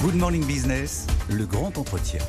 Good Morning Business, le grand entretien.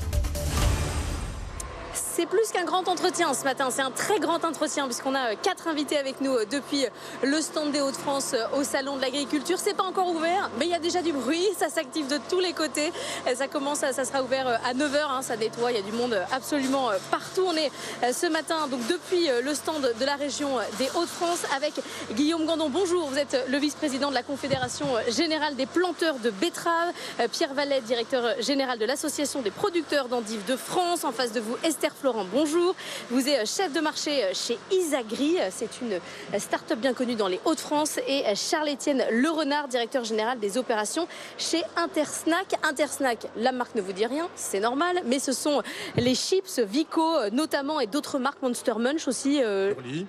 C'est plus qu'un grand entretien ce matin, c'est un très grand entretien puisqu'on a 4 invités avec nous depuis le stand des Hauts-de-France au Salon de l'Agriculture. C'est pas encore ouvert, mais il y a déjà du bruit, ça s'active de tous les côtés. Ça commence, ça sera ouvert à 9h, ça nettoie, il y a du monde absolument partout. On est ce matin donc depuis le stand de la région des Hauts-de-France avec Guillaume Gandon. Bonjour, vous êtes le vice-président de la Confédération Générale des Planteurs de Betteraves. Pierre Vallet, directeur général de l'Association des producteurs d'endives de France. En face de vous, Esther Florent, bonjour. Vous êtes chef de marché chez Isagri, c'est une start-up bien connue dans les Hauts-de-France. Et Charles-Étienne Lerenard, directeur général des opérations chez Intersnack. Intersnack, la marque ne vous dit rien, c'est normal, mais ce sont les chips Vico notamment et d'autres marques, Monster Munch aussi,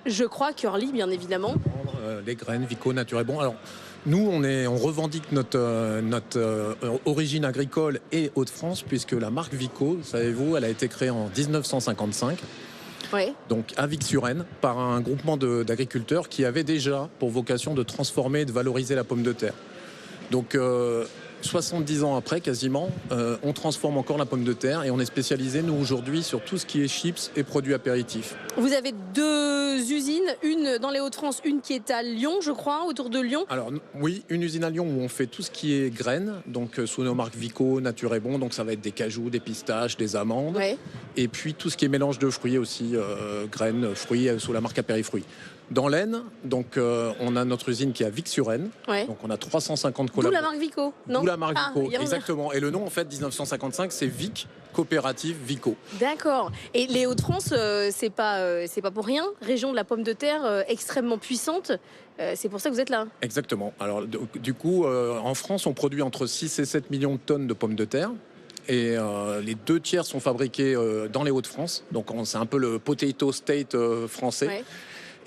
je crois, Curly bien évidemment. Les graines Vico, Nature et Bon. Alors, nous, on revendique notre origine agricole et Hauts-de-France, puisque la marque Vico, savez-vous, elle a été créée en 1955. Oui. Donc à Vic-sur-Aisne, par un groupement d'agriculteurs qui avait déjà pour vocation de transformer et de valoriser la pomme de terre. Donc 70 ans après, quasiment, on transforme encore la pomme de terre et on est spécialisé, nous, aujourd'hui, sur tout ce qui est chips et produits apéritifs. Vous avez 2 usines, une dans les Hauts-de-France, une qui est à Lyon, je crois, autour de Lyon. Alors oui, une usine à Lyon où on fait tout ce qui est graines, donc sous nos marques Vico, Nature et Bon, donc ça va être des cajous, des pistaches, des amandes, Ouais. et puis tout ce qui est mélange de fruits aussi, graines, fruits, sous la marque Apérifruits. Dans l'Aisne, donc on a notre usine qui est à Vic-sur-Aisne, Ouais. donc on a 350 D'où la collaborateurs. marque Vico, non? D'où la marque Vico, y a rien. exactement. Et le nom, en fait, 1955, c'est Vic Coopérative Vico. D'accord. Et les Hauts-de-France, c'est pas pour rien. Région de la pomme de terre extrêmement puissante. C'est pour ça que vous êtes là. Exactement. Alors, du coup, en France, on produit entre 6 et 7 millions de tonnes de pommes de terre. Et les 2 tiers sont fabriqués dans les Hauts-de-France. Donc, c'est un peu le potato state français. Ouais.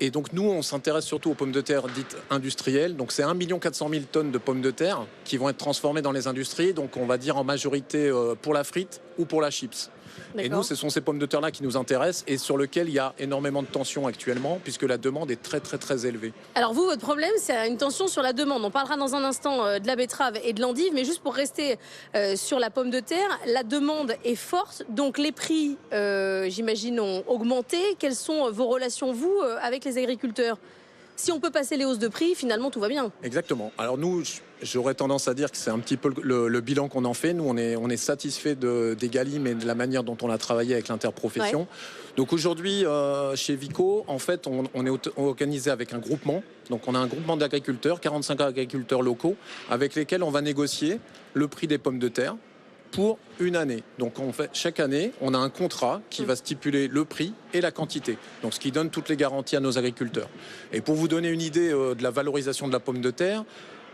Et donc, nous, on s'intéresse surtout aux pommes de terre dites industrielles. Donc, c'est 1 400 000 tonnes de pommes de terre qui vont être transformées dans les industries. Donc, on va dire en majorité pour la frite ou pour la chips. Et nous, ce sont ces pommes de terre-là qui nous intéressent et sur lesquelles il y a énormément de tension actuellement, puisque la demande est très, très, très élevée. Alors vous, votre problème, c'est une tension sur la demande. On parlera dans un instant de la betterave et de l'endive, mais juste pour rester sur la pomme de terre, la demande est forte, donc les prix, j'imagine, ont augmenté. Quelles sont vos relations, vous, avec les agriculteurs ? Si on peut passer les hausses de prix, finalement, tout va bien. Exactement. Alors nous, j'aurais tendance à dire que c'est un petit peu le bilan qu'on en fait. Nous, on est satisfait des Galim et de la manière dont on a travaillé avec l'interprofession. Ouais. Donc aujourd'hui, chez Vico, en fait, on est organisé avec un groupement. Donc on a un groupement d'agriculteurs, 45 agriculteurs locaux, avec lesquels on va négocier le prix des pommes de terre pour une année. Donc chaque année, on a un contrat qui va stipuler le prix et la quantité. Donc ce qui donne toutes les garanties à nos agriculteurs. Et pour vous donner une idée de la valorisation de la pomme de terre,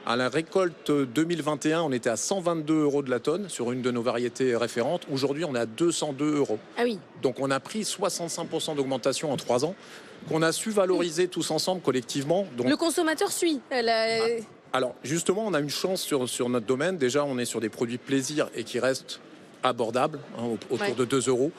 à la récolte 2021, on était à 122 € de la tonne sur une de nos variétés référentes. Aujourd'hui, on est à 202 €. Ah oui. Donc on a pris 65% d'augmentation en 3 ans qu'on a su valoriser tous ensemble collectivement. Donc, le consommateur suit. Alors justement, on a une chance sur notre domaine. Déjà, on est sur des produits plaisir et qui restent abordables, autour de 2 €.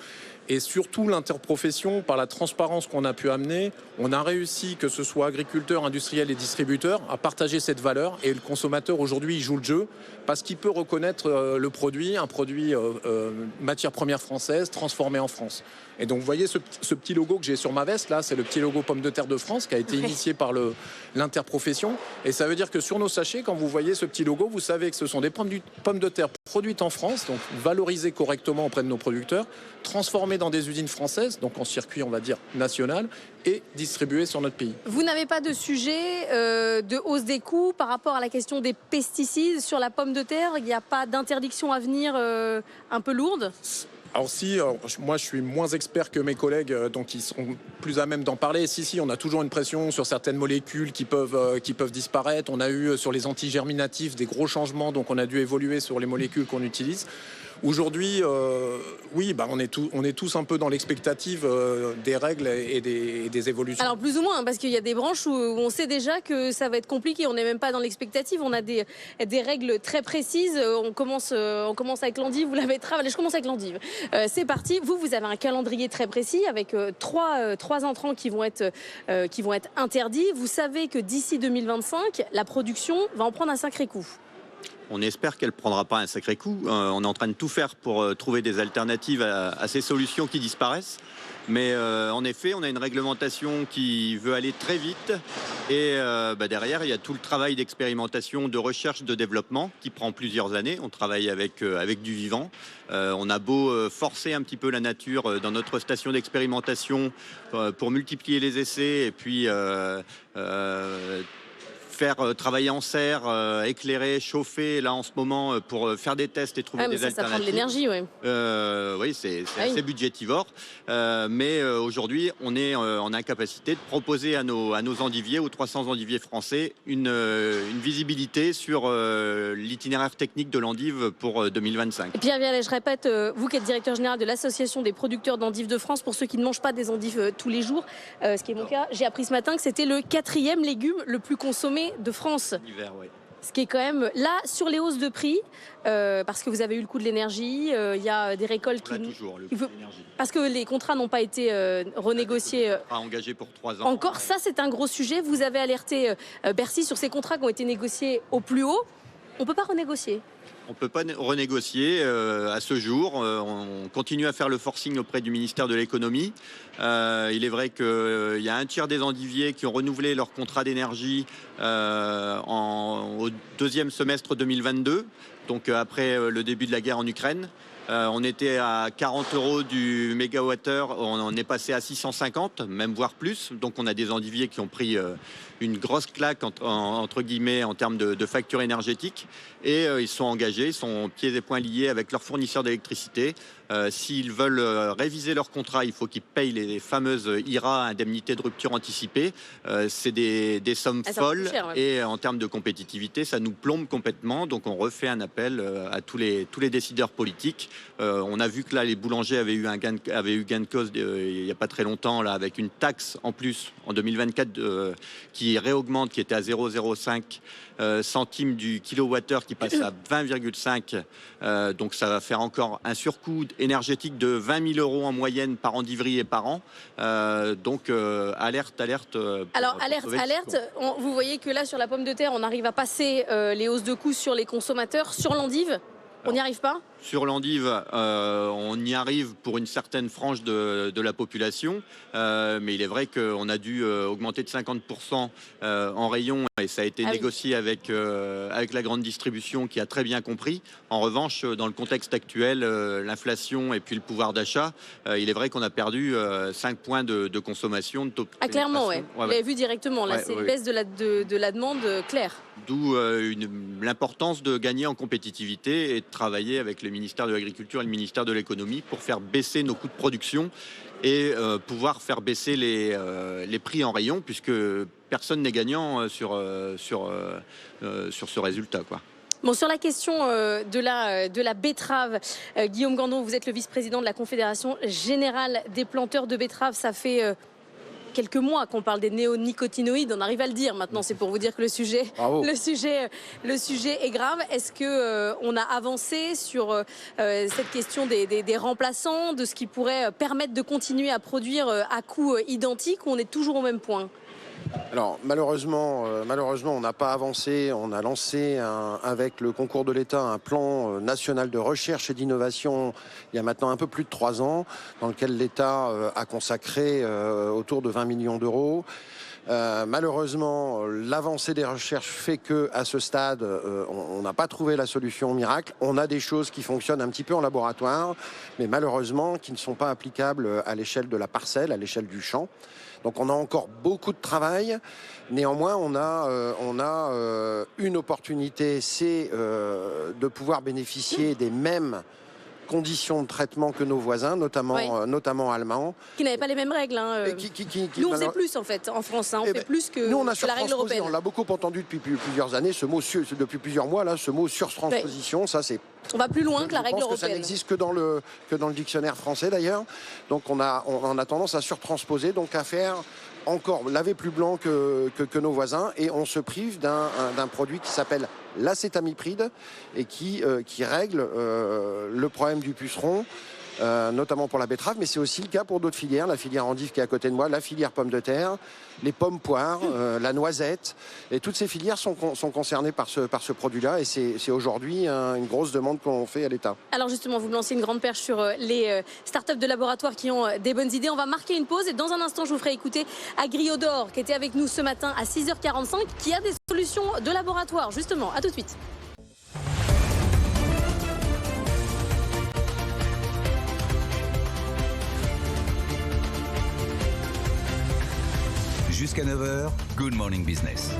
Et surtout, l'interprofession, par la transparence qu'on a pu amener, on a réussi, que ce soit agriculteurs, industriels et distributeurs, à partager cette valeur. Et le consommateur, aujourd'hui, il joue le jeu parce qu'il peut reconnaître le produit, un produit matière première française, transformé en France. Et donc, vous voyez ce petit logo que j'ai sur ma veste, là, c'est le petit logo Pomme de terre de France qui a été initié par l'interprofession. Et ça veut dire que sur nos sachets, quand vous voyez ce petit logo, vous savez que ce sont des pommes de terre produites en France, donc valorisées correctement auprès de nos producteurs, transformées dans des usines françaises, donc en circuit, on va dire, national, et distribuées sur notre pays. Vous n'avez pas de sujet de hausse des coûts par rapport à la question des pesticides sur la pomme de terre? Il n'y a pas d'interdiction à venir un peu lourde? Alors moi je suis moins expert que mes collègues, donc ils seront plus à même d'en parler. Si, on a toujours une pression sur certaines molécules qui peuvent disparaître. On a eu sur les antigerminatifs des gros changements, donc on a dû évoluer sur les molécules qu'on utilise. Aujourd'hui, oui, on est tous un peu dans l'expectative des règles et des évolutions. Alors plus ou moins, parce qu'il y a des branches où on sait déjà que ça va être compliqué. On n'est même pas dans l'expectative. On a des règles très précises. On commence avec l'endive. Vous l'avez travaillé. Je commence avec l'endive. C'est parti. Vous avez un calendrier très précis avec trois entrants qui vont être interdits. Vous savez que d'ici 2025, la production va en prendre un sacré coup. On espère qu'elle ne prendra pas un sacré coup. On est en train de tout faire pour trouver des alternatives à ces solutions qui disparaissent. Mais en effet, on a une réglementation qui veut aller très vite. Et derrière, il y a tout le travail d'expérimentation, de recherche, de développement qui prend plusieurs années. On travaille avec du vivant. On a beau forcer un petit peu la nature dans notre station d'expérimentation pour multiplier les essais et puis faire travailler en serre, éclairer, chauffer là en ce moment pour faire des tests et trouver des alternatives. Ça prend de l'énergie, oui. Oui, c'est assez budgétivore. Mais aujourd'hui, on est en incapacité de proposer à nos endiviers, aux 300 endiviers français, une visibilité sur l'itinéraire technique de l'endive pour 2025. Et Pierre Vialet, je répète, vous qui êtes directeur général de l'Association des producteurs d'endives de France, pour ceux qui ne mangent pas des endives tous les jours, ce qui est mon cas, j'ai appris ce matin que c'était le 4e légume le plus consommé de France. L'hiver, oui. Ce qui est quand même là sur les hausses de prix, parce que vous avez eu le coût de l'énergie, il y a des récoltes qui. Toujours le coût de l'énergie. Parce que les contrats n'ont pas été renégociés. Engagés pour 3 ans. Encore, ça c'est un gros sujet. Vous avez alerté Bercy sur ces contrats qui ont été négociés au plus haut. On ne peut pas renégocier. On ne peut pas renégocier à ce jour. On continue à faire le forcing auprès du ministère de l'économie. Il est vrai qu'il y a un tiers des endiviers qui ont renouvelé leur contrat d'énergie au 2e semestre 2022, donc après le début de la guerre en Ukraine. On était à 40 € du mégawattheure, on est passé à 650, même voire plus. Donc on a des endiviers qui ont pris une grosse claque entre guillemets en termes de facture énergétique. Et ils sont engagés, ils sont pieds et poings liés avec leurs fournisseurs d'électricité. S'ils veulent réviser leur contrat, il faut qu'ils payent les fameuses IRA, indemnités de rupture anticipée. C'est des sommes folles, cher, ouais. Et en termes de compétitivité, ça nous plombe complètement. Donc on refait un appel à tous les décideurs politiques. On a vu que là, les boulangers avaient eu gain de cause il n'y a pas très longtemps, là, avec une taxe en plus en 2024 qui réaugmente, qui était à 0,05 centimes du kilowattheure, qui passe à 20,5. Donc ça va faire encore un surcoût énergétique de 20 000 € en moyenne par endivrie et par an. Donc alerte. Alors alerte. Vous voyez que là sur la pomme de terre, on arrive à passer les hausses de coûts sur les consommateurs. Sur l'endive, on n'y arrive pas ? Sur l'endive, on y arrive pour une certaine frange de la population, mais il est vrai qu'on a dû augmenter de 50% en rayon, et ça a été négocié avec la grande distribution qui a très bien compris. En revanche, dans le contexte actuel, l'inflation et puis le pouvoir d'achat, il est vrai qu'on a perdu 5 points de consommation. De taux de clairement, oui. Vous l'avez vu directement, là, c'est une baisse de la demande claire. D'où l'importance de gagner en compétitivité et de travailler avec le ministère de l'Agriculture et le ministère de l'Économie pour faire baisser nos coûts de production et pouvoir faire baisser les prix en rayon, puisque personne n'est gagnant sur ce résultat, quoi. Bon, sur la question de la betterave, Guillaume Gandon, vous êtes le vice-président de la Confédération Générale des Planteurs de Betteraves. Ça fait quelques mois qu'on parle des néonicotinoïdes, on arrive à le dire maintenant, c'est pour vous dire que le sujet est grave. Est-ce qu'on a avancé sur cette question des remplaçants, de ce qui pourrait permettre de continuer à produire à coût identique, ou on est toujours au même point ? Alors malheureusement, on n'a pas avancé. On a lancé avec le concours de l'État un plan national de recherche et d'innovation il y a maintenant un peu plus de 3 ans, dans lequel l'État a consacré autour de 20 millions d'euros. Malheureusement, l'avancée des recherches fait que, à ce stade, on n'a pas trouvé la solution miracle. On a des choses qui fonctionnent un petit peu en laboratoire, mais malheureusement qui ne sont pas applicables à l'échelle de la parcelle, à l'échelle du champ. Donc on a encore beaucoup de travail. Néanmoins, on a une opportunité, c'est de pouvoir bénéficier des mêmes conditions de traitement que nos voisins, notamment allemands. Qui n'avaient pas les mêmes règles. Nous, on faisait plus en fait en France. On fait plus que, nous, on a que la règle européenne. On l'a beaucoup entendu depuis plusieurs années, depuis plusieurs mois, là, ce mot surtransposition. Ça, c'est. On va plus loin que la règle européenne. Je pense que ça n'existe que dans le dictionnaire français d'ailleurs. Donc on a tendance à surtransposer, donc à faire encore laver plus blanc que nos voisins, et on se prive d'un produit qui s'appelle l'acétamipride et qui règle le problème du puceron notamment pour la betterave, mais c'est aussi le cas pour d'autres filières, la filière endive qui est à côté de moi, la filière pommes de terre, les pommes poires, la noisette, et toutes ces filières sont concernées par ce produit-là, et c'est aujourd'hui une grosse demande qu'on fait à l'État. Alors justement, vous me lancez une grande perche sur les startups de laboratoire qui ont des bonnes idées. On va marquer une pause et dans un instant, je vous ferai écouter Agriodor qui était avec nous ce matin à 6h45, qui a des solutions de laboratoire. Justement, à tout de suite. Jusqu'à 9h, Good Morning Business.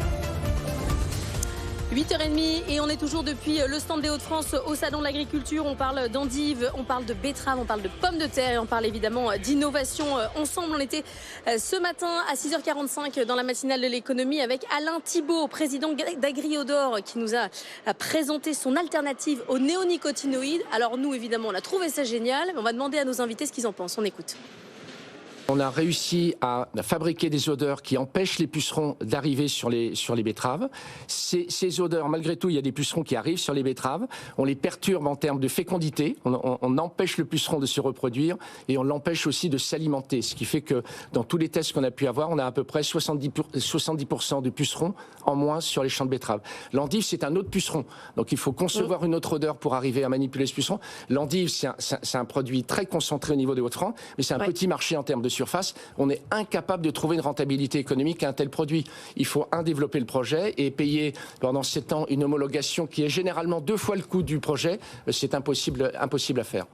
8h30 et on est toujours depuis le stand des Hauts-de-France au Salon de l'Agriculture. On parle d'endives, on parle de betteraves, on parle de pommes de terre et on parle évidemment d'innovation. Ensemble, on était ce matin à 6h45 dans la matinale de l'économie avec Alain Thibault, président d'Agriodor, qui nous a présenté son alternative aux néonicotinoïdes. Alors nous, évidemment, on a trouvé ça génial. On va demander à nos invités ce qu'ils en pensent. On écoute. On a réussi à fabriquer des odeurs qui empêchent les pucerons d'arriver sur les betteraves. Ces odeurs, malgré tout, il y a des pucerons qui arrivent sur les betteraves. On les perturbe en termes de fécondité. On empêche le puceron de se reproduire et on l'empêche aussi de s'alimenter. Ce qui fait que dans tous les tests qu'on a pu avoir, on a à peu près 70% de pucerons en moins sur les champs de betteraves. L'endive, c'est un autre puceron. Donc il faut concevoir une autre odeur pour arriver à manipuler ce puceron. L'endive, c'est un produit très concentré au niveau des Hauts-de-France, mais c'est un petit marché en termes de surface. On est incapable de trouver une rentabilité économique à un tel produit. Il faut développer le projet et payer pendant 7 ans une homologation qui est généralement 2 fois le coût du projet. C'est impossible à faire.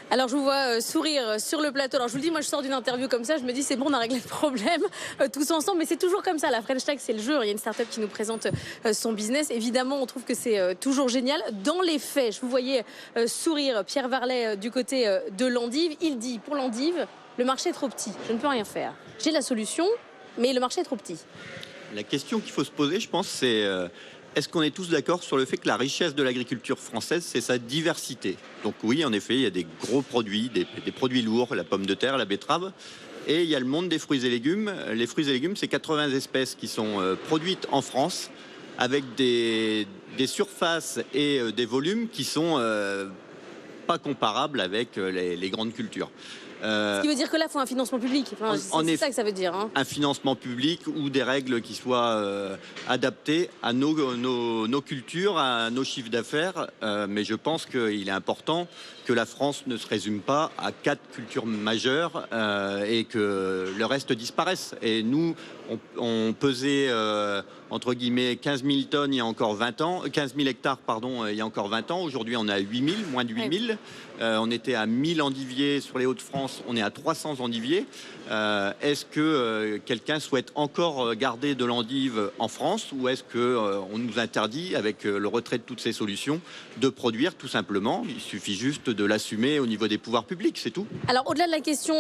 Alors je vous vois sourire sur le plateau. Alors je vous le dis, moi je sors d'une interview comme ça, je me dis c'est bon, on a réglé le problème tous ensemble, mais c'est toujours comme ça. La French Tech, c'est le jeu. Il y a une start-up qui nous présente son business. Évidemment, on trouve que c'est toujours génial. Dans les faits, je vous voyais sourire Pierre Varlet du côté de l'endive. Il dit, pour l'endive, le marché est trop petit, je ne peux rien faire. J'ai la solution, mais le marché est trop petit. La question qu'il faut se poser, je pense, c'est est-ce qu'on est tous d'accord sur le fait que la richesse de l'agriculture française, c'est sa diversité? Donc oui, en effet, il y a des gros produits, des produits lourds, la pomme de terre, la betterave. Et il y a le monde des fruits et légumes. Les fruits et légumes, c'est 80 espèces qui sont produites en France avec des surfaces et des volumes qui sont pas comparables avec les grandes cultures. Ce qui veut dire que là, il faut un financement public. Enfin, c'est ça que ça veut dire. Hein. Un financement public ou des règles qui soient adaptées à nos cultures, à nos chiffres d'affaires. Mais je pense qu'il est important que la France ne se résume pas à 4 cultures majeures et que le reste disparaisse. Et nous, on pesait entre guillemets 15 000 tonnes il y a encore 20 ans, 15 000 hectares pardon, il y a encore 20 ans. Aujourd'hui, on est à 8 000, moins de 8 000. On était à 1000 endiviers sur les Hauts-de-France, on est à 300 endiviers. Est-ce que quelqu'un souhaite encore garder de l'endive en France ou est-ce qu'on nous interdit, avec le retrait de toutes ces solutions, de produire tout simplement? Il suffit juste de l'assumer au niveau des pouvoirs publics, c'est tout. Alors au-delà de la question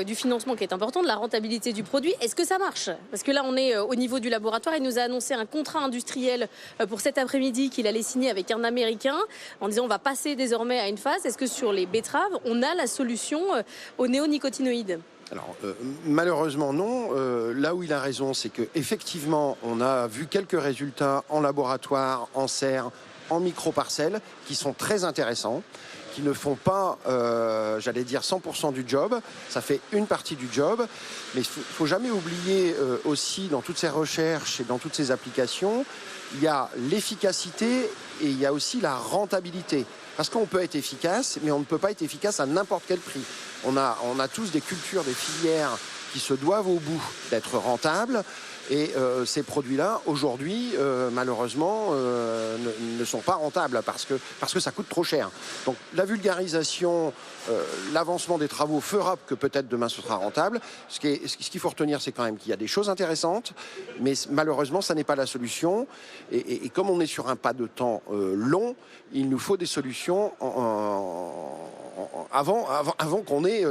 du financement qui est important, de la rentabilité du produit, est-ce que ça marche? Parce que là on est au niveau du laboratoire, il nous a annoncé un contrat industriel pour cet après-midi qu'il allait signer avec un Américain en disant on va passer désormais à une phase. Est-ce que sur les betteraves, on a la solution aux néonicotinoïdes? Alors, malheureusement non. Là où il a raison, c'est qu'effectivement, on a vu quelques résultats en laboratoire, en serre, en micro-parcelles, qui sont très intéressants, qui ne font pas, j'allais dire, 100% du job. Ça fait une partie du job. Mais il ne faut jamais oublier aussi, dans toutes ces recherches et dans toutes ces applications, il y a l'efficacité et il y a aussi la rentabilité. Parce qu'on peut être efficace, mais on ne peut pas être efficace à n'importe quel prix. On a tous des cultures, des filières qui se doivent au bout d'être rentables. Et ces produits-là, aujourd'hui, malheureusement, ne sont pas rentables parce que ça coûte trop cher. Donc la vulgarisation, l'avancement des travaux fera que peut-être demain ce sera rentable. Ce qu'il faut retenir, c'est quand même qu'il y a des choses intéressantes, mais malheureusement, ça n'est pas la solution. Et comme on est sur un pas de temps long, il nous faut des solutions avant qu'on ait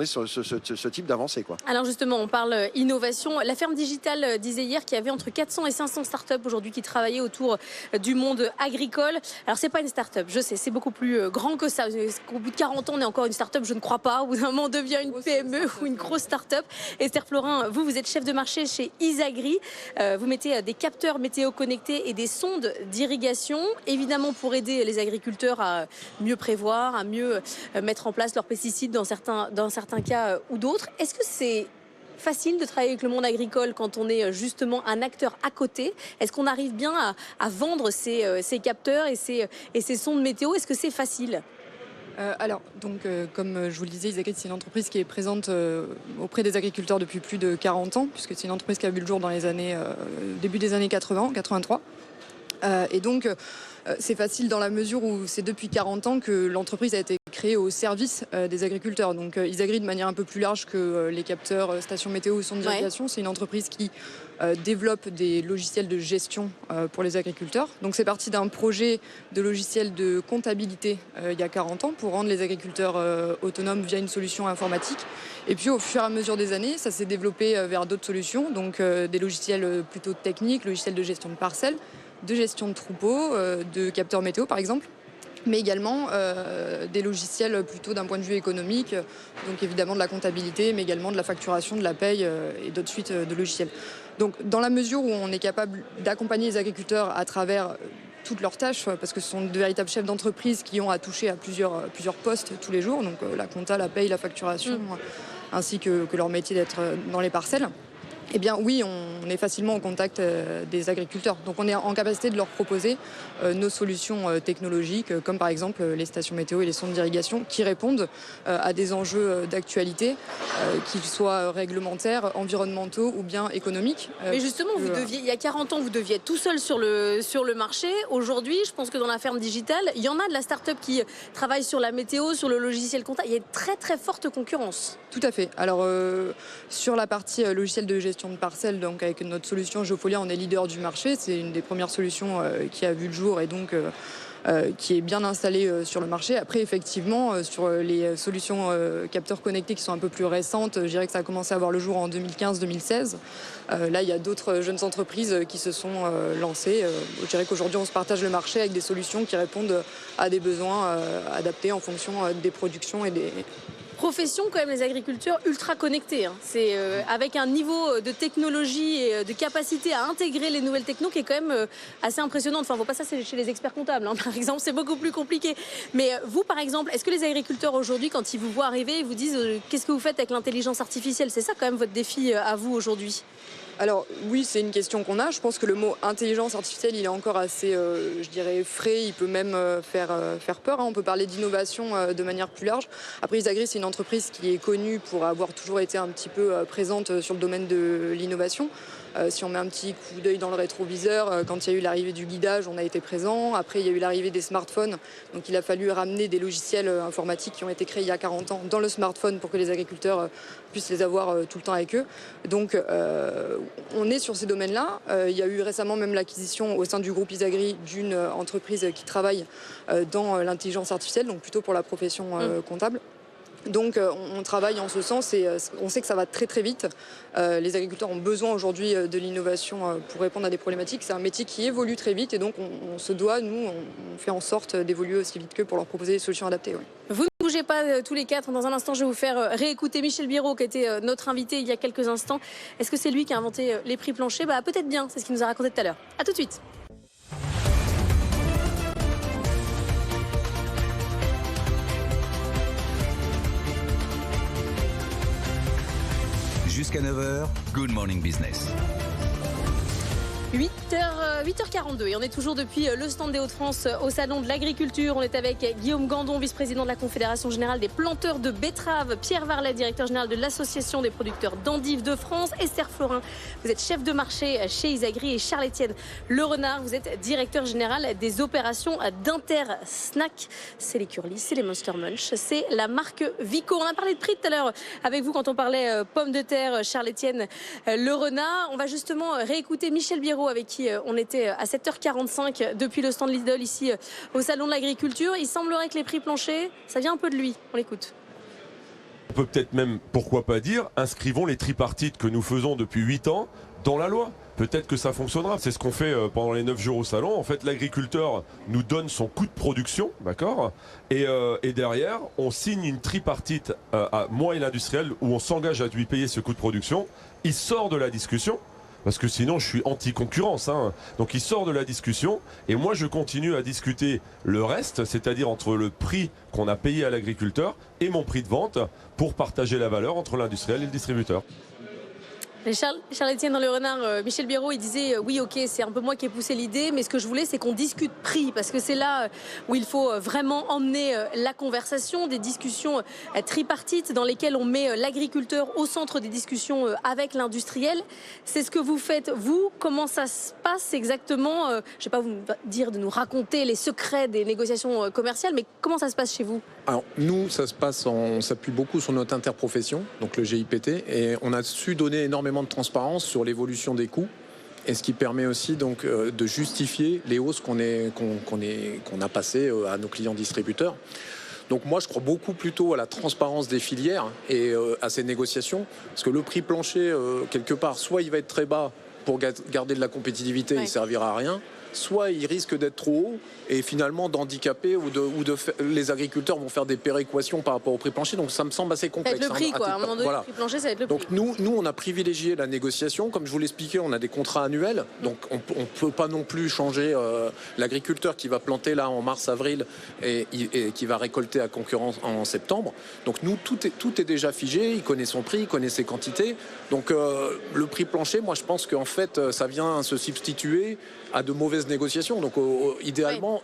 ce type d'avancée, quoi. Alors justement, on parle innovation. La ferme digitale disait hier qu'il y avait entre 400 et 500 startups aujourd'hui qui travaillaient autour du monde agricole. Alors c'est pas une startup, je sais, c'est beaucoup plus grand que ça. Au bout de 40 ans, on est encore une startup, je ne crois pas. Au bout d'un moment, on devient une PME ou une grosse startup. Esther Florin, vous êtes chef de marché chez Isagri. Vous mettez des capteurs météo connectés et des sondes d'irrigation, évidemment pour aider les agriculteurs à mieux prévoir, à mieux mettre en place leurs pesticides dans certains cas ou d'autres. Est-ce que c'est facile de travailler avec le monde agricole quand on est justement un acteur à côté? Est-ce qu'on arrive bien à vendre ces capteurs et ces sondes météo? Est-ce que c'est facile? Comme je vous le disais, Isagri, c'est une entreprise qui est présente auprès des agriculteurs depuis plus de 40 ans, puisque c'est une entreprise qui a vu le jour dans les années, début des années 80, 83. C'est facile dans la mesure où c'est depuis 40 ans que l'entreprise a été créée au service des agriculteurs. Donc Isagri, de manière un peu plus large que les capteurs, stations météo ou sondes d'irrigation, c'est une entreprise qui développe des logiciels de gestion pour les agriculteurs. Donc c'est parti d'un projet de logiciel de comptabilité il y a 40 ans pour rendre les agriculteurs autonomes via une solution informatique. Et puis au fur et à mesure des années, ça s'est développé vers d'autres solutions, donc des logiciels plutôt techniques, logiciels de gestion de parcelles, de gestion de troupeaux, de capteurs météo par exemple, mais également des logiciels plutôt d'un point de vue économique, donc évidemment de la comptabilité, mais également de la facturation, de la paye et d'autres suites de logiciels. Donc dans la mesure où on est capable d'accompagner les agriculteurs à travers toutes leurs tâches, parce que ce sont de véritables chefs d'entreprise qui ont à toucher à plusieurs postes tous les jours, donc la compta, la paye, la facturation, ainsi que leur métier d'être dans les parcelles. Eh bien oui, on est facilement en contact des agriculteurs. Donc on est en capacité de leur proposer nos solutions technologiques, comme par exemple les stations météo et les sondes d'irrigation, qui répondent à des enjeux d'actualité, qu'ils soient réglementaires, environnementaux ou bien économiques. Mais justement, il y a 40 ans, vous deviez être tout seul sur le marché. Aujourd'hui, je pense que dans la ferme digitale, il y en a de la start-up qui travaille sur la météo, sur le logiciel comptable. Il y a une très très forte concurrence. Tout à fait. Alors sur la partie logiciel de gestion de parcelles, donc avec notre solution Geofolia, on est leader du marché. C'est une des premières solutions qui a vu le jour et donc qui est bien installée sur le marché. Après, effectivement, sur les solutions capteurs connectés qui sont un peu plus récentes, je dirais que ça a commencé à voir le jour en 2015-2016. Là, il y a d'autres jeunes entreprises qui se sont lancées. Je dirais qu'aujourd'hui, on se partage le marché avec des solutions qui répondent à des besoins adaptés en fonction des productions et des... Profession quand même, les agriculteurs ultra connectés. C'est avec un niveau de technologie et de capacité à intégrer les nouvelles technos qui est quand même assez impressionnant. Enfin, faut pas ça, c'est chez les experts comptables, hein, par exemple, c'est beaucoup plus compliqué. Mais vous, par exemple, est-ce que les agriculteurs aujourd'hui, quand ils vous voient arriver, ils vous disent qu'est-ce que vous faites avec l'intelligence artificielle? C'est ça quand même votre défi à vous aujourd'hui? Alors oui, c'est une question qu'on a. Je pense que le mot intelligence artificielle, il est encore assez, je dirais, frais. Il peut même faire peur. On peut parler d'innovation de manière plus large. Après, Isagri, c'est une entreprise qui est connue pour avoir toujours été un petit peu présente sur le domaine de l'innovation. Si on met un petit coup d'œil dans le rétroviseur, quand il y a eu l'arrivée du guidage, on a été présent. Après, il y a eu l'arrivée des smartphones. Donc, il a fallu ramener des logiciels informatiques qui ont été créés il y a 40 ans dans le smartphone pour que les agriculteurs puissent les avoir tout le temps avec eux. Donc, on est sur ces domaines-là. Il y a eu récemment même l'acquisition au sein du groupe Isagri d'une entreprise qui travaille dans l'intelligence artificielle, donc plutôt pour la profession comptable. Donc on travaille en ce sens et on sait que ça va très très vite. Les agriculteurs ont besoin aujourd'hui de l'innovation pour répondre à des problématiques. C'est un métier qui évolue très vite et donc on se doit, nous, on fait en sorte d'évoluer aussi vite qu'eux pour leur proposer des solutions adaptées. Oui. Vous ne bougez pas tous les quatre. Dans un instant, je vais vous faire réécouter Michel Biérot qui était notre invité il y a quelques instants. Est-ce que c'est lui qui a inventé les prix planchers? Peut-être bien, c'est ce qu'il nous a raconté tout à l'heure. A tout de suite. Jusqu'à 9h, Good Morning Business. 8h42 et on est toujours depuis le stand des Hauts-de-France au Salon de l'Agriculture. On est avec Guillaume Gandon, vice-président de la Confédération Générale des Planteurs de Betteraves, Pierre Varlet, directeur général de l'Association des producteurs d'endives de France, Esther Florin, vous êtes chef de marché chez Isagri, et Charles-Étienne Le Renard, vous êtes directeur général des opérations d'Intersnack. C'est les Curly, c'est les Monster Munch, c'est la marque Vico. On a parlé de prix tout à l'heure avec vous quand on parlait pommes de terre, Charles-Étienne Le Renard. On va justement réécouter Michel Biérot avec qui qui on était à 7h45 depuis le stand Lidl ici au Salon de l'Agriculture. Il semblerait que les prix planchers, ça vient un peu de lui. On l'écoute. On peut peut-être même, pourquoi pas dire, inscrivons les tripartites que nous faisons depuis 8 ans dans la loi. Peut-être que ça fonctionnera. C'est ce qu'on fait pendant les 9 jours au salon. En fait, l'agriculteur nous donne son coût de production, d'accord, et derrière, on signe une tripartite à moi et l'industriel où on s'engage à lui payer ce coût de production. Il sort de la discussion. Parce que sinon, je suis anti-concurrence. Donc, il sort de la discussion. Et moi, je continue à discuter le reste, c'est-à-dire entre le prix qu'on a payé à l'agriculteur et mon prix de vente pour partager la valeur entre l'industriel et le distributeur. Charles-Étienne dans le Renard, Michel Biérot, il disait oui, ok, c'est un peu moi qui ai poussé l'idée, mais ce que je voulais, c'est qu'on discute prix, parce que c'est là où il faut vraiment emmener la conversation, des discussions tripartites dans lesquelles on met l'agriculteur au centre des discussions avec l'industriel. C'est ce que vous faites, vous. Comment ça se passe exactement? Je ne vais pas vous dire de nous raconter les secrets des négociations commerciales, mais comment ça se passe chez vous? Alors, nous, ça se passe, on s'appuie beaucoup sur notre interprofession, donc le GIPT, et on a su donner énormément de transparence sur l'évolution des coûts, et ce qui permet aussi donc de justifier les hausses qu'on a passées à nos clients distributeurs. Donc moi, je crois beaucoup plutôt à la transparence des filières et à ces négociations, parce que le prix plancher, quelque part, soit il va être très bas pour garder de la compétitivité, il ne servira à rien, soit il risque d'être trop haut et finalement d'handicaper les agriculteurs vont faire des péréquations par rapport au prix plancher. Donc ça me semble assez complexe. Ça va être le prix, quoi. À un moment donné, le prix plancher, ça va être le prix. Donc nous, on a privilégié la négociation. Comme je vous l'expliquais, on a des contrats annuels. Donc on ne peut pas non plus changer l'agriculteur qui va planter là en mars-avril et qui va récolter à concurrence en septembre. Donc nous, tout est déjà figé. Il connaît son prix, il connaît ses quantités. Donc le prix plancher, moi je pense qu'en fait, ça vient se substituer à de mauvaises négociations. Donc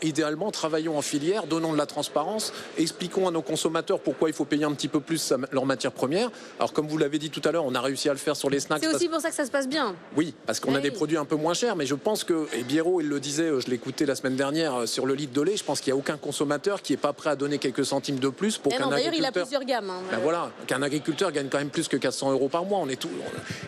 idéalement, travaillons en filière, donnons de la transparence, expliquons à nos consommateurs pourquoi il faut payer un petit peu plus leurs matières premières. Alors comme vous l'avez dit tout à l'heure, on a réussi à le faire sur les snacks. C'est aussi pour ça que ça se passe bien. Oui, parce qu'on a des produits un peu moins chers, mais je pense que, et Biérot il le disait, je l'écoutais la semaine dernière sur le litre de lait, je pense qu'il n'y a aucun consommateur qui n'est pas prêt à donner quelques centimes de plus pour qu'un agriculteur... D'ailleurs, il a plusieurs gammes. Ben voilà, qu'un agriculteur gagne quand même plus que 400 € par mois.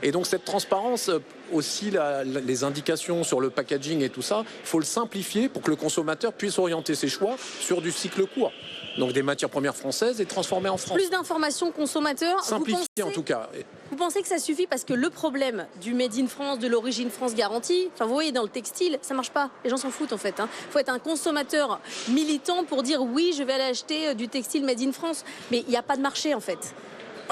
Et donc cette transparence, aussi les indications sur le packaging et tout ça, il faut le simplifier pour que le consommateur puisse orienter ses choix sur du cycle court. Donc des matières premières françaises et transformées en France. Plus d'informations consommateurs. Simplifier en tout cas. Vous pensez que ça suffit? Parce que le problème du Made in France, de l'origine France garantie, enfin vous voyez dans le textile, ça marche pas. Les gens s'en foutent en fait. Il faut être un consommateur militant pour dire oui, je vais aller acheter du textile Made in France. Mais il n'y a pas de marché en fait.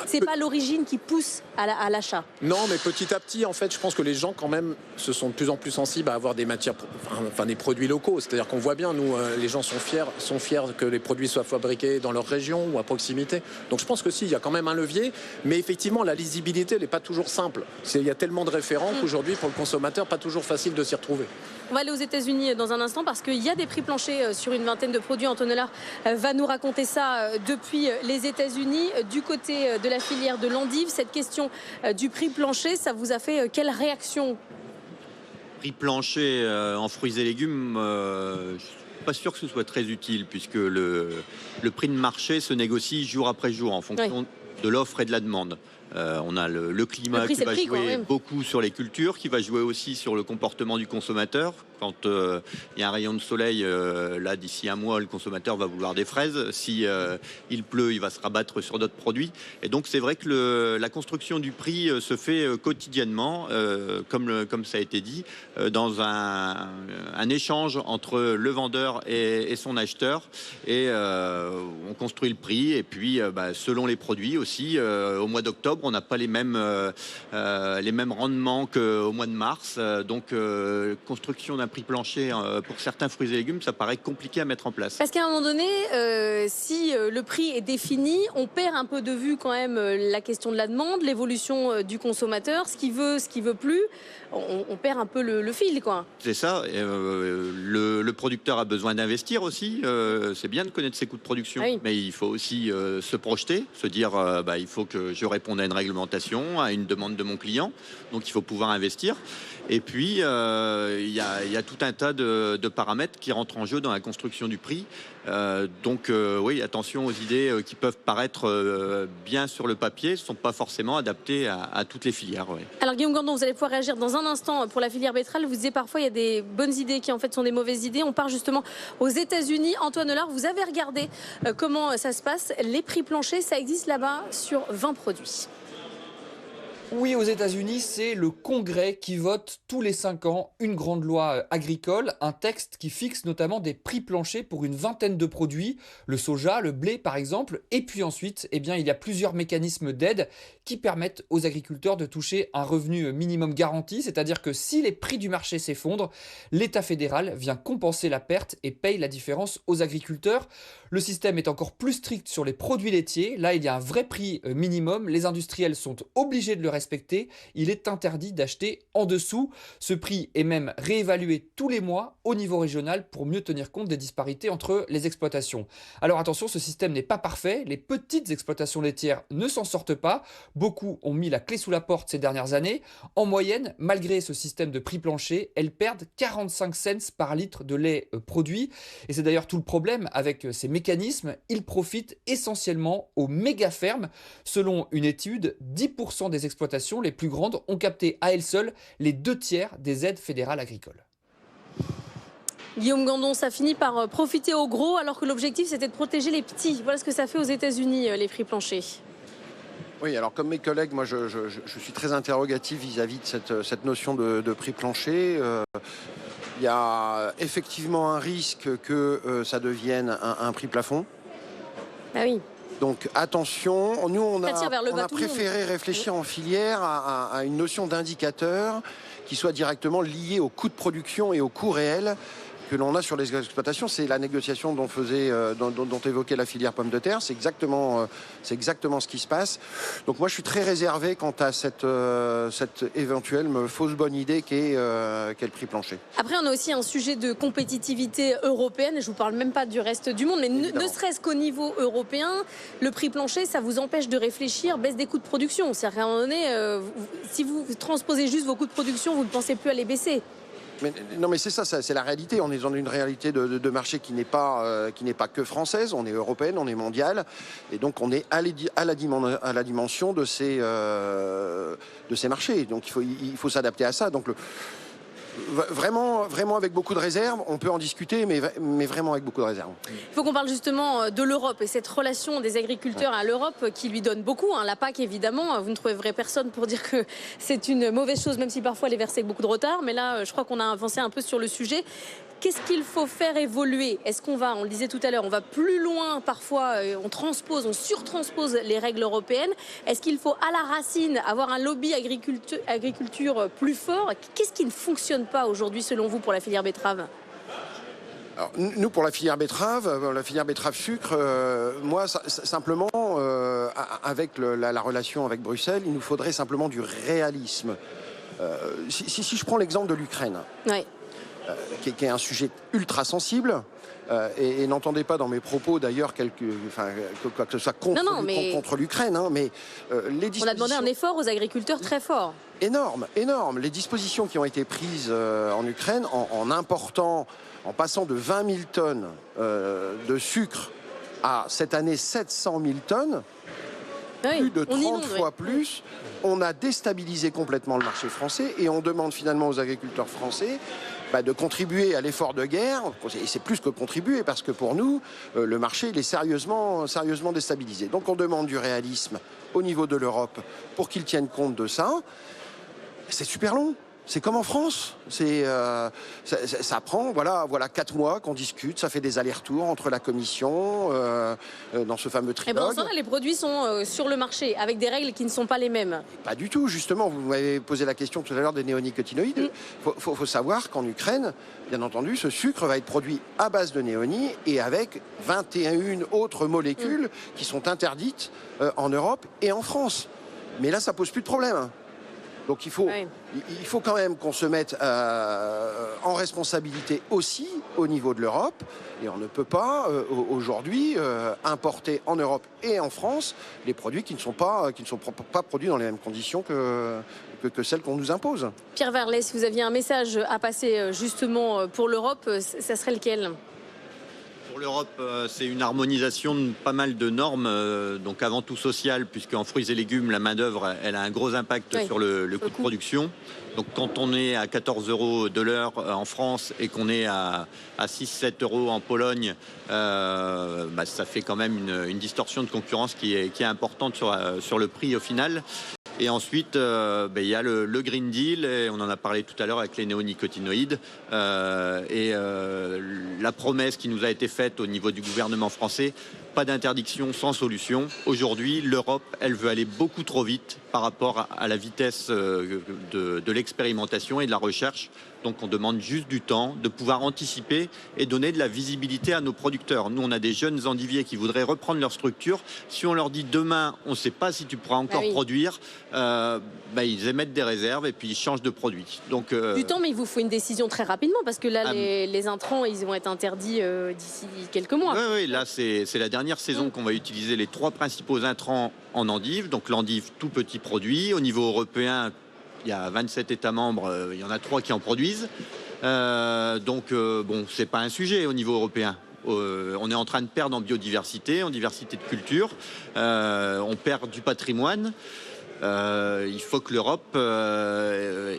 C'est pas l'origine qui pousse à l'achat. Non, mais petit à petit, en fait, je pense que les gens, quand même, se sont de plus en plus sensibles à avoir des matières, des produits locaux. C'est-à-dire qu'on voit bien, nous, les gens sont fiers que les produits soient fabriqués dans leur région ou à proximité. Donc je pense que si, il y a quand même un levier. Mais effectivement, la lisibilité, elle n'est pas toujours simple. Il y a tellement de référents qu'aujourd'hui, pour le consommateur, pas toujours facile de s'y retrouver. On va aller aux États-Unis dans un instant parce qu'il y a des prix planchers sur une vingtaine de produits. Antonella va nous raconter ça depuis les États-Unis. Du côté de la filière de l'endive, cette question du prix plancher, ça vous a fait quelle réaction? Prix plancher en fruits et légumes, je ne suis pas sûr que ce soit très utile puisque le prix de marché se négocie jour après jour en fonction de l'offre et de la demande. On a le climat qui va jouer beaucoup sur les cultures, qui va jouer aussi sur le comportement du consommateur. Quand il y a un rayon de soleil, là d'ici un mois, le consommateur va vouloir des fraises. Si il pleut, il va se rabattre sur d'autres produits. Et donc c'est vrai que la construction du prix se fait quotidiennement, comme ça a été dit, dans un échange entre le vendeur et son acheteur. Et on construit le prix. Et puis selon les produits aussi, au mois d'octobre, on n'a pas les mêmes rendements qu'au mois de mars. Donc construction d'un prix plancher pour certains fruits et légumes, ça paraît compliqué à mettre en place. Parce qu'à un moment donné, si le prix est défini, on perd un peu de vue quand même la question de la demande, l'évolution du consommateur, ce qu'il veut plus. On perd un peu le fil, quoi. C'est ça. Le producteur a besoin d'investir aussi. C'est bien de connaître ses coûts de production, mais il faut aussi se projeter, se dire il faut que je réponde à une réglementation, à une demande de mon client. Donc il faut pouvoir investir. Et puis il y a a tout un tas de paramètres qui rentrent en jeu dans la construction du prix. Donc oui, attention aux idées qui peuvent paraître bien sur le papier, ne sont pas forcément adaptées à toutes les filières. Ouais. Alors Guillaume Gandon, vous allez pouvoir réagir dans un instant pour la filière betterave. Vous disiez parfois il y a des bonnes idées qui en fait sont des mauvaises idées. On part justement aux États-Unis. Antoine Hollard, vous avez regardé comment ça se passe. Les prix planchers, ça existe là-bas sur 20 produits. Oui, aux États-Unis, c'est le Congrès qui vote tous les 5 ans une grande loi agricole, un texte qui fixe notamment des prix planchers pour une vingtaine de produits, le soja, le blé par exemple, et puis ensuite, il y a plusieurs mécanismes d'aide qui permettent aux agriculteurs de toucher un revenu minimum garanti, c'est-à-dire que si les prix du marché s'effondrent, l'État fédéral vient compenser la perte et paye la différence aux agriculteurs. Le système est encore plus strict sur les produits laitiers, là il y a un vrai prix minimum, les industriels sont obligés de le respecter, il est interdit d'acheter en dessous. Ce prix est même réévalué tous les mois au niveau régional pour mieux tenir compte des disparités entre les exploitations. Alors attention, ce système n'est pas parfait, les petites exploitations laitières ne s'en sortent pas, beaucoup ont mis la clé sous la porte ces dernières années. En moyenne, malgré ce système de prix plancher, elles perdent 45 cents par litre de lait produit. Et c'est d'ailleurs tout le problème avec ces mécanismes, ils profitent essentiellement aux méga-fermes. Selon une étude, 10% des exploitations les plus grandes ont capté à elles seules les 2/3 des aides fédérales agricoles. Guillaume Gandon, ça finit par profiter aux gros alors que l'objectif c'était de protéger les petits. Voilà ce que ça fait aux États-Unis, les prix planchers. Oui, alors comme mes collègues, moi je suis très interrogatif vis-à-vis de cette notion de prix plancher. Il y a effectivement un risque que ça devienne un prix plafond. Ah oui. Donc attention, nous on a préféré réfléchir en filière à une notion d'indicateur qui soit directement lié au coût de production et au coût réel que l'on a sur les exploitations. C'est la négociation dont évoquait la filière pomme de terre. C'est exactement ce qui se passe. Donc moi je suis très réservé quant à cette éventuelle fausse bonne idée qu'est le prix plancher. Après on a aussi un sujet de compétitivité européenne. Je ne vous parle même pas du reste du monde, mais ne serait-ce qu'au niveau européen, le prix plancher ça vous empêche de réfléchir, baisse des coûts de production. C'est-à-dire qu'à un moment donné, si vous transposez juste vos coûts de production, vous ne pensez plus à les baisser. Mais c'est ça, c'est la réalité. On est dans une réalité de marché qui n'est pas que française. On est européenne, on est mondiale, et donc on est à la dimension de ces marchés. Donc il faut s'adapter à ça. Donc vraiment avec beaucoup de réserve. On peut en discuter, mais vraiment avec beaucoup de réserve. Il faut qu'on parle justement de l'Europe et cette relation des agriculteurs à l'Europe qui lui donne beaucoup. La PAC, évidemment, vous ne trouverez personne pour dire que c'est une mauvaise chose, même si parfois elle est versée avec beaucoup de retard. Mais là, je crois qu'on a avancé un peu sur le sujet. Qu'est-ce qu'il faut faire évoluer? Est-ce qu'on le disait tout à l'heure, on va plus loin parfois, on surtranspose les règles européennes? Est-ce qu'il faut à la racine avoir un lobby agriculture plus fort? Qu'est-ce qui ne fonctionne pas aujourd'hui selon vous pour la filière betterave? Alors, nous, pour la filière betterave sucre, moi, simplement, avec la relation avec Bruxelles, il nous faudrait simplement du réalisme. Si je prends l'exemple de l'Ukraine, oui. Qui est un sujet ultra sensible, et n'entendez pas dans mes propos d'ailleurs quoi que ce soit contre l'Ukraine, mais les dispositions... On a demandé un effort aux agriculteurs très fort. Énorme. Les dispositions qui ont été prises en Ukraine en important, en passant de 20 000 tonnes de sucre à cette année 700 000 tonnes, plus de 30 fois plus, on a déstabilisé complètement le marché français et on demande finalement aux agriculteurs français de contribuer à l'effort de guerre. Et c'est plus que contribuer parce que pour nous, le marché il est sérieusement déstabilisé. Donc on demande du réalisme au niveau de l'Europe pour qu'ils tiennent compte de ça. C'est super long. C'est comme en France. Ça prend 4 mois qu'on discute. Ça fait des allers-retours entre la Commission dans ce fameux trilogue. Et pendant ce temps, les produits sont sur le marché avec des règles qui ne sont pas les mêmes. Pas du tout, justement. Vous m'avez posé la question tout à l'heure des néonicotinoïdes. Faut savoir qu'en Ukraine, bien entendu, ce sucre va être produit à base de néonicotinoïdes et avec 21 autres molécules qui sont interdites en Europe et en France. Mais là, ça pose plus de problème. Donc il faut quand même qu'on se mette en responsabilité aussi au niveau de l'Europe. Et on ne peut pas aujourd'hui importer en Europe et en France les produits qui ne sont pas produits dans les mêmes conditions que celle qu'on nous impose. Pierre Verlet, si vous aviez un message à passer justement pour l'Europe, ça serait lequel ? Pour l'Europe, c'est une harmonisation de pas mal de normes, donc avant tout sociales, puisqu'en fruits et légumes, la main-d'œuvre, elle a un gros impact sur le coût de production. Donc quand on est à 14 € de l'heure en France et qu'on est à 6-7 € en Pologne, ça fait quand même une distorsion de concurrence qui est importante sur le prix au final. Et ensuite, il y a le Green Deal, et on en a parlé tout à l'heure avec les néonicotinoïdes, et la promesse qui nous a été faite au niveau du gouvernement français, pas d'interdiction sans solution. Aujourd'hui, l'Europe, elle veut aller beaucoup trop vite par rapport à la vitesse de l'expérimentation et de la recherche. Donc on demande juste du temps, de pouvoir anticiper et donner de la visibilité à nos producteurs. Nous, on a des jeunes endiviers qui voudraient reprendre leur structure. Si on leur dit demain, on ne sait pas si tu pourras encore produire, ils émettent des réserves et puis ils changent de produit. Donc, du temps, mais il vous faut une décision très rapidement parce que là, les intrants, ils vont être interdits d'ici quelques mois. Oui, là, c'est la dernière saison qu'on va utiliser les 3 principaux intrants en endive. Donc l'endive, tout petit produit. Au niveau européen, il y a 27 États membres, il y en a 3 qui en produisent. C'est pas un sujet au niveau européen. On est en train de perdre en biodiversité, en diversité de culture. On perd du patrimoine. Il faut que l'Europe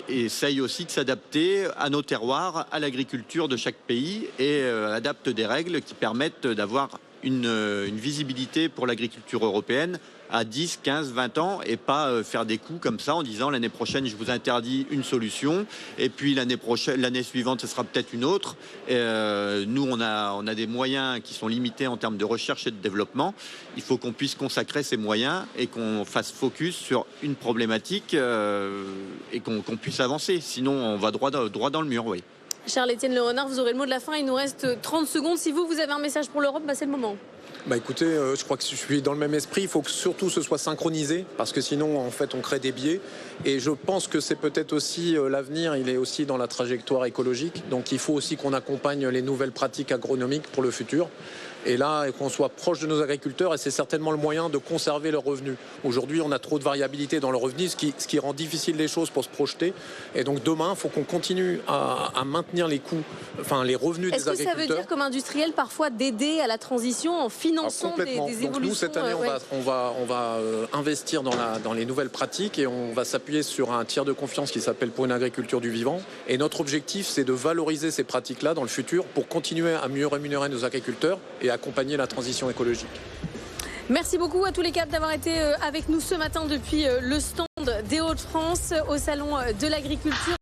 essaye aussi de s'adapter à nos terroirs, à l'agriculture de chaque pays et adapte des règles qui permettent d'avoir une visibilité pour l'agriculture européenne à 10, 15, 20 ans et pas faire des coups comme ça en disant l'année prochaine je vous interdis une solution et puis l'année suivante ce sera peut-être une autre. Nous on a des moyens qui sont limités en termes de recherche et de développement. Il faut qu'on puisse consacrer ces moyens et qu'on fasse focus sur une problématique et qu'on puisse avancer. Sinon on va droit dans le mur, oui. Charles-Étienne Le Renard, vous aurez le mot de la fin. Il nous reste 30 secondes. Si vous avez un message pour l'Europe, c'est le moment. Écoutez, je crois que je suis dans le même esprit. Il faut que surtout ce soit synchronisé parce que sinon, en fait, on crée des biais. Et je pense que c'est peut-être aussi l'avenir. Il est aussi dans la trajectoire écologique. Donc, il faut aussi qu'on accompagne les nouvelles pratiques agronomiques pour le futur. Et là, qu'on soit proche de nos agriculteurs, et c'est certainement le moyen de conserver leurs revenus. Aujourd'hui, on a trop de variabilité dans leurs revenus, ce qui rend difficile les choses pour se projeter. Et donc demain, il faut qu'on continue à maintenir les coûts, les revenus des agriculteurs. Est-ce que ça veut dire, comme industriel, parfois d'aider à la transition en finançant des évolutions? Donc nous, cette année, on va investir dans les nouvelles pratiques et on va s'appuyer sur un tiers de confiance qui s'appelle Pour une agriculture du vivant. Et notre objectif, c'est de valoriser ces pratiques-là dans le futur pour continuer à mieux rémunérer nos agriculteurs et accompagner la transition écologique. Merci beaucoup à tous les 4 d'avoir été avec nous ce matin depuis le stand des Hauts-de-France au Salon de l'Agriculture.